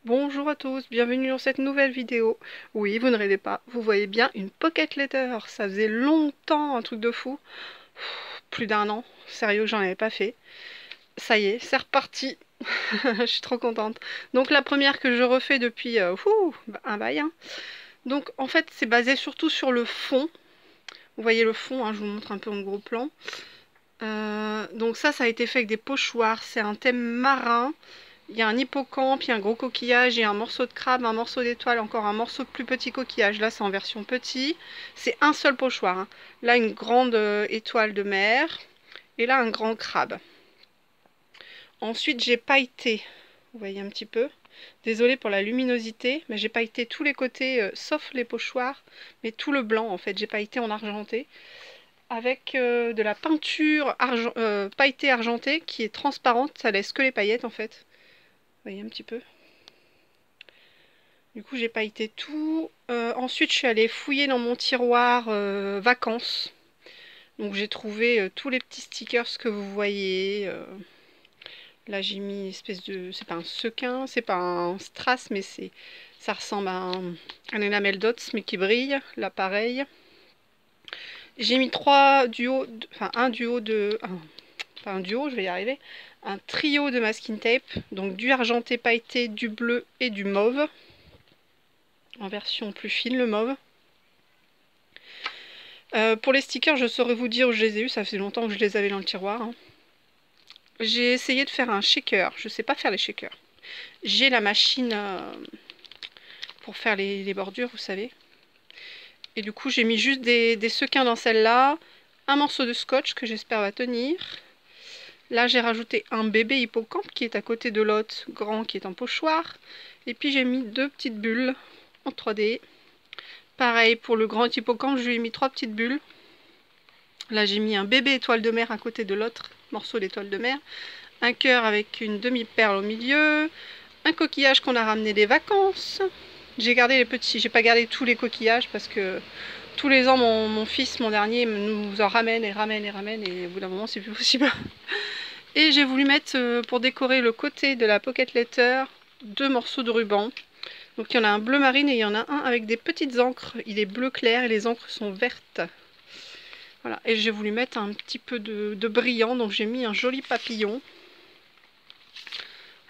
Bonjour à tous, bienvenue dans cette nouvelle vidéo. Oui, vous ne rêvez pas, vous voyez bien une pocket letter. Ça faisait longtemps, un truc de fou. Plus d'un an, sérieux, j'en avais pas fait. Ça y est, c'est reparti. Je suis trop contente. Donc la première que je refais depuis un bail, hein. Donc en fait, c'est basé surtout sur le fond. Vous voyez le fond, hein, je vous montre un peu en gros plan. Donc ça a été fait avec des pochoirs. C'est un thème marin. Il y a un hippocampe, il y a un gros coquillage, il y a un morceau de crabe, un morceau d'étoile, encore un morceau de plus petit coquillage. Là, c'est en version petit. C'est un seul pochoir, hein. Là, une grande étoile de mer. Et là, un grand crabe. Ensuite, j'ai pailleté. Vous voyez un petit peu. Désolée pour la luminosité, mais j'ai pailleté tous les côtés, sauf les pochoirs. Mais tout le blanc, en fait. J'ai pailleté en argenté. Avec de la peinture pailletée argentée qui est transparente. Ça laisse que les paillettes, en fait. Vous voyez un petit peu. Du coup, j'ai pailleté tout. Ensuite, je suis allée fouiller dans mon tiroir vacances. Donc, j'ai trouvé tous les petits stickers que vous voyez. Là, j'ai mis une espèce de... C'est pas un sequin, c'est pas un strass, mais ça ressemble à un enamel dots, mais qui brille. Là, pareil. J'ai mis trois duos... Enfin, un duo de... Pas un duo, je vais y arriver. Un trio de masking tape. Donc, du argenté pailleté, du bleu et du mauve. En version plus fine, le mauve. Pour les stickers, je saurais vous dire où je les ai eus, ça faisait longtemps que je les avais dans le tiroir, hein. J'ai essayé de faire un shaker, je sais pas faire les shakers. J'ai la machine pour faire les bordures, vous savez. Et du coup, j'ai mis juste des sequins dans celle-là, un morceau de scotch que j'espère va tenir. Là, j'ai rajouté un bébé hippocampe qui est à côté de l'autre grand qui est en pochoir. Et puis, j'ai mis deux petites bulles en 3D. Pareil, pour le grand hippocampe, je lui ai mis trois petites bulles. Là, j'ai mis un bébé étoile de mer à côté de l'autre morceau d'étoile de mer. Un cœur avec une demi-perle au milieu. Un coquillage qu'on a ramené des vacances. J'ai gardé les petits, j'ai pas gardé tous les coquillages parce que tous les ans, mon fils, mon dernier, nous en ramène et ramène et ramène. Et au bout d'un moment, c'est plus possible. Et j'ai voulu mettre, pour décorer le côté de la pocket letter, deux morceaux de ruban. Donc il y en a un bleu marine et il y en a un avec des petites encres. Il est bleu clair et les encres sont vertes. Voilà, et j'ai voulu mettre un petit peu de brillant, donc j'ai mis un joli papillon.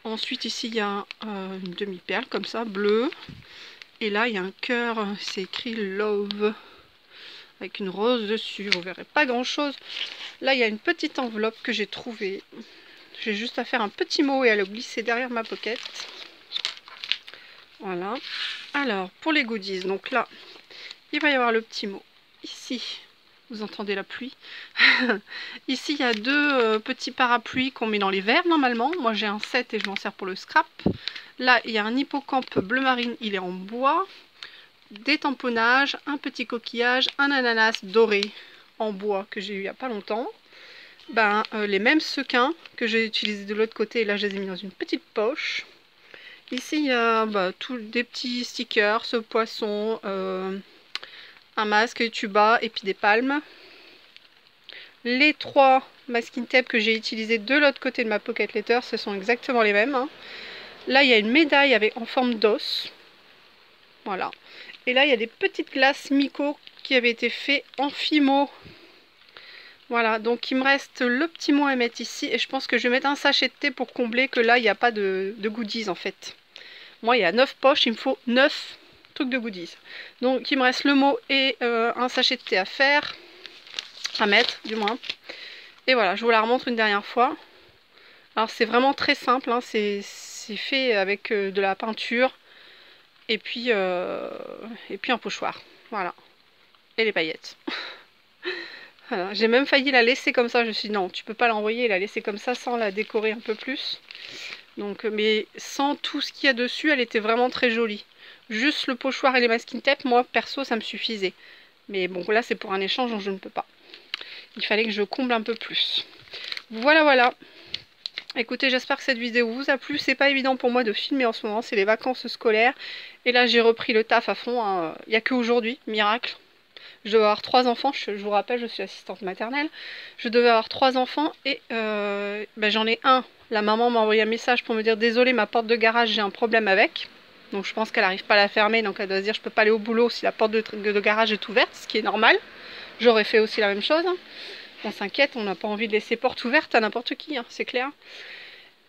Ensuite ici il y a une demi-perle comme ça, bleue. Et là il y a un cœur, c'est écrit Love, avec une rose dessus, vous verrez pas grand chose. Là il y a une petite enveloppe que j'ai trouvée. J'ai juste à faire un petit mot et à le glisser derrière ma pocket. Voilà. Alors pour les goodies, donc là il va y avoir le petit mot. Ici, vous entendez la pluie. Ici, il y a deux petits parapluies qu'on met dans les verres normalement. Moi, j'ai un set et je m'en sers pour le scrap. Là, il y a un hippocampe bleu marine, il est en bois. Des tamponnages, un petit coquillage, un ananas doré en bois que j'ai eu il n'y a pas longtemps. Les mêmes sequins que j'ai utilisés de l'autre côté, là, je les ai mis dans une petite poche. Ici, il y a des petits stickers, ce poisson, un masque, tuba et puis des palmes. Les trois masking tape que j'ai utilisés de l'autre côté de ma pocket letter, ce sont exactement les mêmes, hein. Là, il y a une médaille en forme d'os. Voilà. Et là, il y a des petites glaces Miko qui avaient été faites en Fimo. Voilà, donc il me reste le petit mot à mettre ici. Et je pense que je vais mettre un sachet de thé pour combler que là, il n'y a pas de goodies en fait. Moi, il y a 9 poches, il me faut 9 trucs de goodies. Donc, il me reste le mot et un sachet de thé à faire. À mettre, du moins. Et voilà, je vous la remontre une dernière fois. Alors c'est vraiment très simple, hein, c'est fait avec de la peinture et puis un pochoir. Voilà. Et les paillettes. Voilà. J'ai même failli la laisser comme ça. Je me suis dit non, tu peux pas l'envoyer et la laisser comme ça sans la décorer un peu plus. Donc, mais sans tout ce qu'il y a dessus, elle était vraiment très jolie. Juste le pochoir et les masking tape, moi perso, ça me suffisait. Mais bon, là c'est pour un échange, donc je ne peux pas. Il fallait que je comble un peu plus. Voilà, voilà. Écoutez, j'espère que cette vidéo vous a plu. C'est pas évident pour moi de filmer en ce moment, c'est les vacances scolaires. Et là, j'ai repris le taf à fond, hein. Il n'y a qu'aujourd'hui, miracle. Je devais avoir 3 enfants, je vous rappelle, je suis assistante maternelle. Je devais avoir 3 enfants et j'en ai un. La maman m'a envoyé un message pour me dire désolé, ma porte de garage, j'ai un problème avec. Donc je pense qu'elle n'arrive pas à la fermer, donc elle doit se dire je peux pas aller au boulot si la porte de garage est ouverte, ce qui est normal. J'aurais fait aussi la même chose. On s'inquiète, on n'a pas envie de laisser porte ouverte à n'importe qui, hein, c'est clair.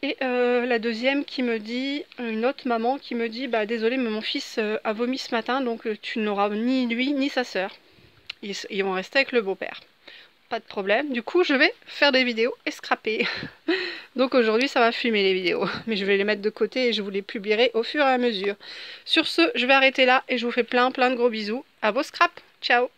Et la deuxième qui me dit, une autre maman qui me dit désolé mais mon fils a vomi ce matin, donc tu n'auras ni lui ni sa sœur. Ils vont rester avec le beau-père. Pas de problème. Du coup je vais faire des vidéos et scraper. Donc aujourd'hui ça va fumer les vidéos. Mais je vais les mettre de côté et je vous les publierai au fur et à mesure. Sur ce, je vais arrêter là et je vous fais plein de gros bisous. À vos scraps. Ciao.